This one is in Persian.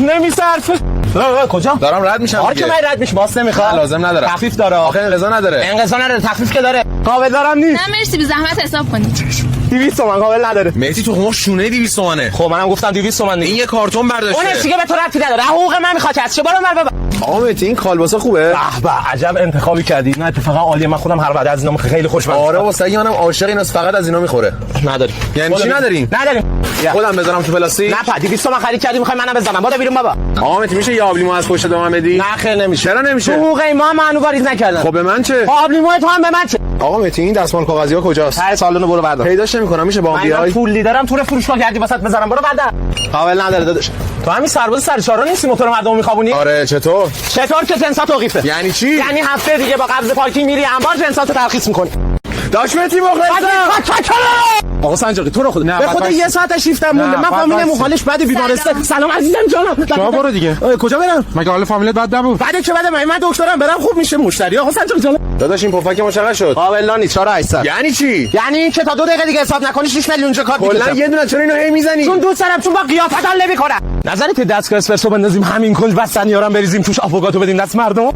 نمیصرفه. کجا دارم رد میشم آره که من رد میشم باس نمیخواد لازم نداره تخفیف داره آخه انقضا نداره تخفیف که داره قابل دارم نیست نه مرسی بی زحمت حساب کنید 200 تومن قابل نداره مهدی تو خونه شونه 200 تومنه خب منم گفتم 200 تومن این یه کارتون برداشته اونش دیگه به تو ربطی نداره حقوق من میخواد چه برو من بابا آقا مهدی این کالباسا خوبه به عجب انتخابی کردی نه اتفاقا عالیه من خودم هر وقت از اینا خیلی خوشمزه آره واسه منم عاشق ایناست فقط از اینا میخوره نداریم یعنی چی نداریم خودم بذارم تو پلاستیک نه 200 تومن خرید کردی میخوای منم بزنم بادا بیرون بابا آقا مهدی میشه یه آبلیمو از پشت دامم بدی نه خیر نمیشه چرا نمیشه حقوق ما منو واریز نکردن خب به من چه آبلیمو تو هم به من چه آقا مهدی این دستمال کاغذی ها کجاست ته سالونو برو بردار پیداش نمیکنم میشه با من بیای پول لیدرم تو رو فروشگاه کردی واسط بزنم برو بردار قابل نداره داداش تو همین سرباز سر چهارراه نیستی موتور مردم میخوابونی آره چطور که جنسات توقیفه یعنی چی یعنی هفته دیگه با قبض پارکینگ میری انبار جنساتو ترخیص میکنی داش مهدی مخلصم آقا سنجاقی تو رو خدا به خدا یه ساعت شیفتم مونده من فامیلم حالش بده بیمارستان سلام عزیزم جانم شما برو دیگه کجا برم مگه حال فامیلت بد نبود بعد که بده من دکترم برم خوب میشه مشتری آقا سنجاقی جانم داداش این پفک ما چقدر شد قابل نیست 4800 یعنی چی یعنی این که تا 2 دقیقه دیگه حساب نکنی 6 میلیون چه کار کلا یه دونه چرا اینو هی میزنی چون دوست دارم چون با قیافت حال نمیکنه نظری که دستگاه اسپرسو بندازیم همین کنج بستنیارم بریزیم توش آفوکاتو بدیم دست مردم